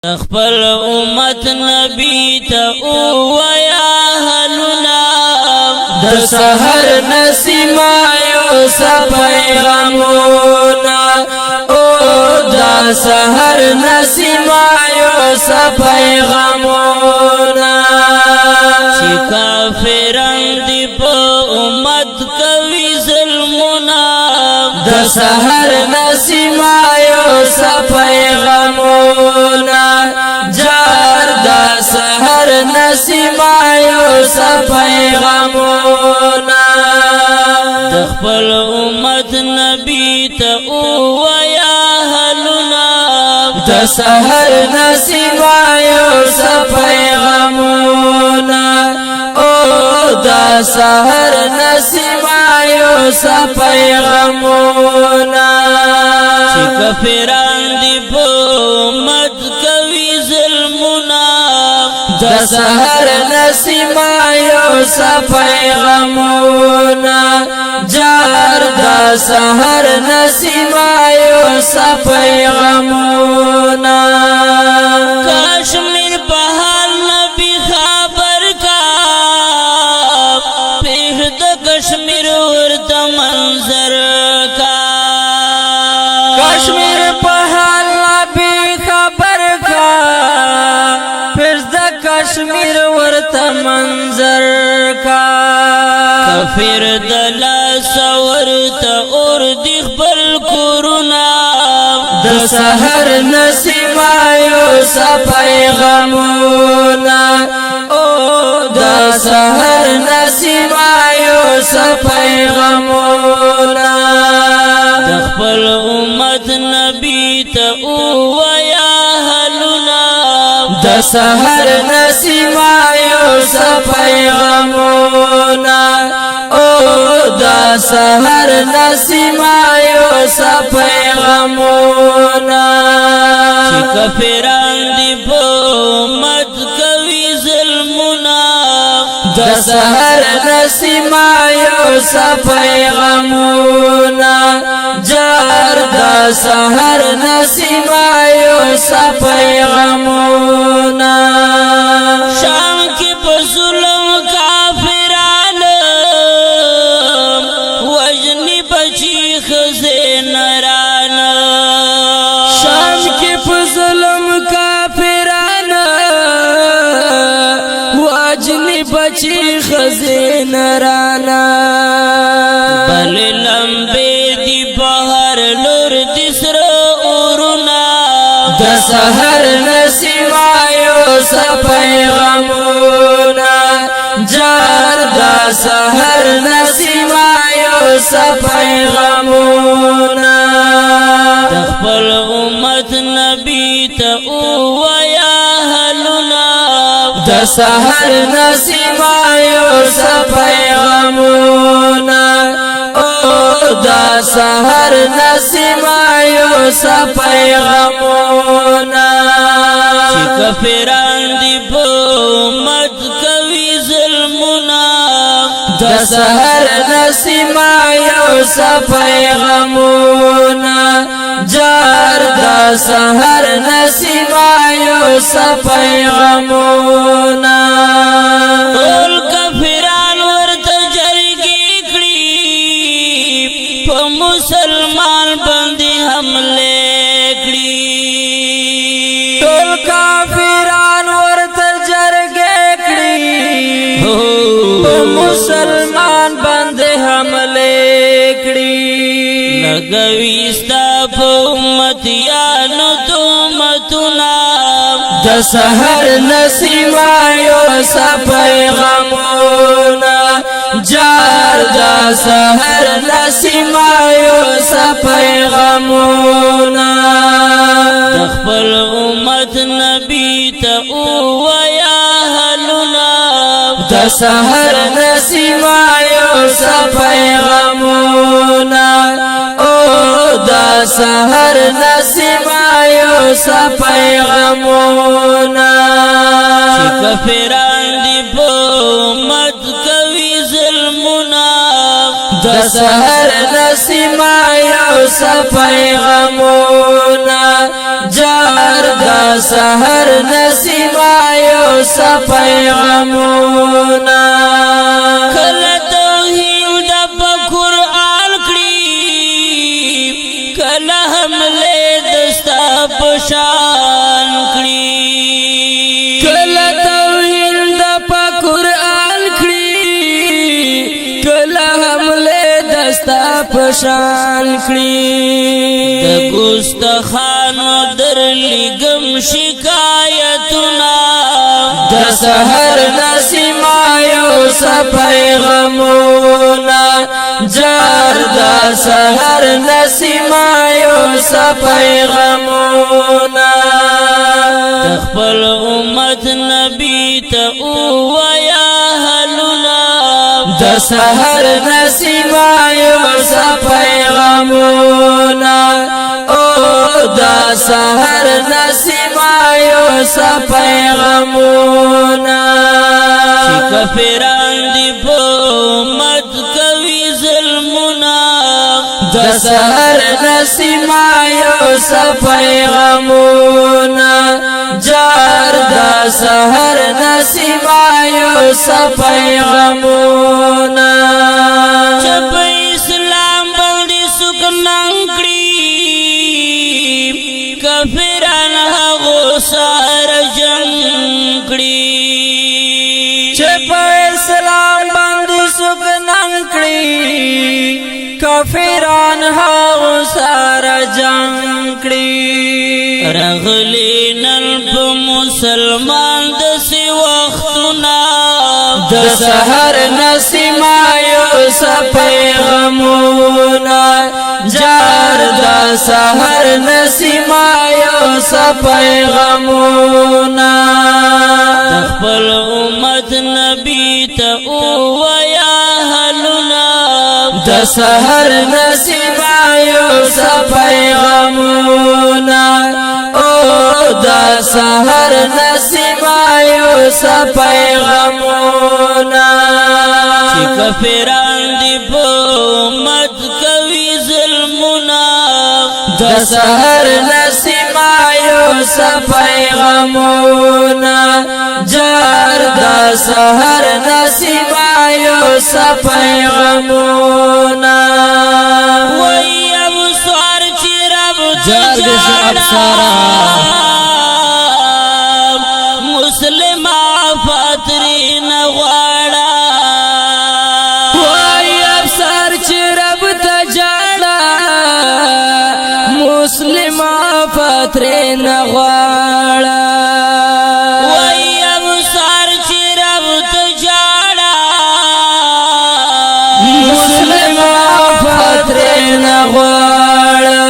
خپل امت نبی ته ویا هلنا د سحر نسیما یو پیغامونه او د سحر نسیما یو پیغامونه چې کافران دی په امت کوي ظلمونه د سحر نسیما یو پیغامونه جار د سحر نسیما یو پیغامونه خپل امت نبی ته ویا هلنا د سحر نسیما یو پیغامونه او د سحر نسیما یو پیغامونه چې کافران دی په امت کوي ظلمونه د سحر نسیما یو پیغامونه جار د سحر نسیما یو پیغامونه کشمیر په حال نبی خبر کا په د کشمیر ورته منظر کا کشمیر په حال نبی خبر کا پس د کشمیر ورته منظر کا کافر دلا سورته اور دی خپل کورونا د سحر نسیما یو پیغامونه او د سحر نسیما یو پیغامونه خپل امت نبی ته ویا هلنا د سحر نسیما یو پیغامونه او د سحر نسیما یو پیغامونه چې کافران دی په امت کوي ظلمونه د سحر نسیما یو پیغامونه جار د سحر نسیما یو پیغامونه شام کې په ظلم کافران وجنی بچی خزینران شام کې په ظلم کافران واجنی بچی خزینران بل لمبه دی بهر لور دسر اورنا د سحر نسیما یو پیغامونه جار د سحر نسیما یو پیغامونه خپل امت نبی ته ویا هلنا د سحر نسیما یو پیغامونه او د سحر نسیما یو پیغامونه چې کافران دی په امت کوي ظلمونه د سحر نسیما یو پیغامونه جار د سحر نسیما یو پیغامونه ټول کافران ورته جرګې کړي په مسلمان باندې حمله کړي ټول کافران ورته جرګې کړي په مسلمان باندې حمله کړي لګوي ستا په امتیانو تهمتونه د سحر نسیما یو پیغامونه جار د سحر نسیما یو پیغامونه خپل امت نبی ته ویا هلنا د سحر نسیما یو پیغامونه او د سحر نسیما یو پیغامونه چې کافران دی په امت کوي ظلمونه د سحر نسیما یو صفای غمونا جار دا سحر نسیما یو صفای غمونا کله توحید په قرآن کړي کله حمله دستا په شان کړي کله توحید په قرآن کړي کله حمله دستا په شان کړي د ګستاخانو در لګم شکایتونه د سحر نسیما یو صفای غمونا جار دا سحر نسیما یو صفای غمونا د خپل امت نبی ته ویا حلونه د سحر نسیما یو صفای غمونا او دا سحر نسیما یو صفای غمونا چې کفران دی په امت کوي ظلمونه د سحر نسیما یو صفای غمونا جار دا سحر نسیما یو صفای غمونا چې په اسلام باندې سکنن کړي کفران هغه سره جنگ کړي چې په اسلام باندې سکنن کړي کافران هغه سره جنگ کړي رغلی نن په مسلمان دسې وختونه د سحر نسیما یو صفای غمونا جار دا سحر نسیما یو صفای غمونا د خپل امت نبی ته ویا حلونه د سحر نسیما یو صفای غمونا او دا سحر نسیما یو صفای غمونا چې کفران دی په امت کوي ظلمونه د سحر نسیما یو صفای غمونا جار دا سحر نسیما یو صفای غمونا وای ابصار چې رب جار دې شو ابصارا مسلمه فاتری نغواړه وای ابصار چې رب ته جاړه مسلمه فاتری نغواړه وای ابصار چې رب ته جاړه مسلمه فاتری نغواړه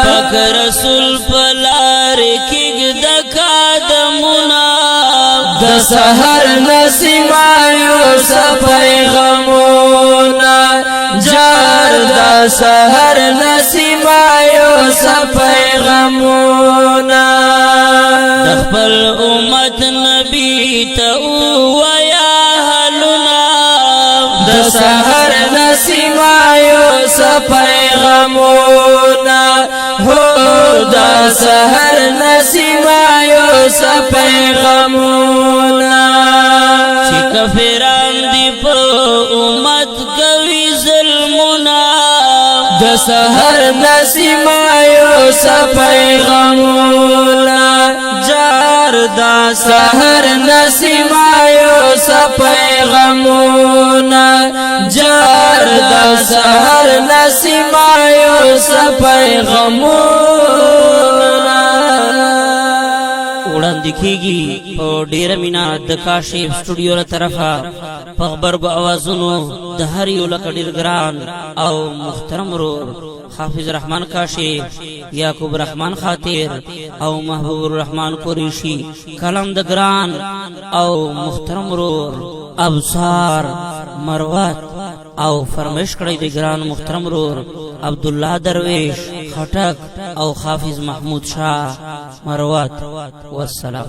پاک رسول پلار کېږ د قدمونه د سحر نسیما یو صفای غمونا جار دا سحر نسیما یو صفای غمونا د خپل امت نبی ته ویا حلونه د سحر نسیما یو صفای غمونا هو دا سحر نسیما یو صفای غمونا چې کفران دی په امت کوي ظلمونه د سحر نسیما یو صفای غمونا جار دا سحر نسیما یو صفای غمونا جار دا سحر نسیما یو صفای غمونا وړاندې کېږي په ډېره مینه د کاشف سټوډیو له طرفه په غبرګو اوازونو د هر یو لکه ډېر ګران او محترم ورور حافظ رحمان کاشف یعقوب رحمان خاطر او محبوب الرحمن قریشی کلم د ګران او محترم ورور ابصار مروت او فرمایش کړی د ګران محترم ورور عبدالله درویش خټک او حافظ محمود شاه مروت والسلام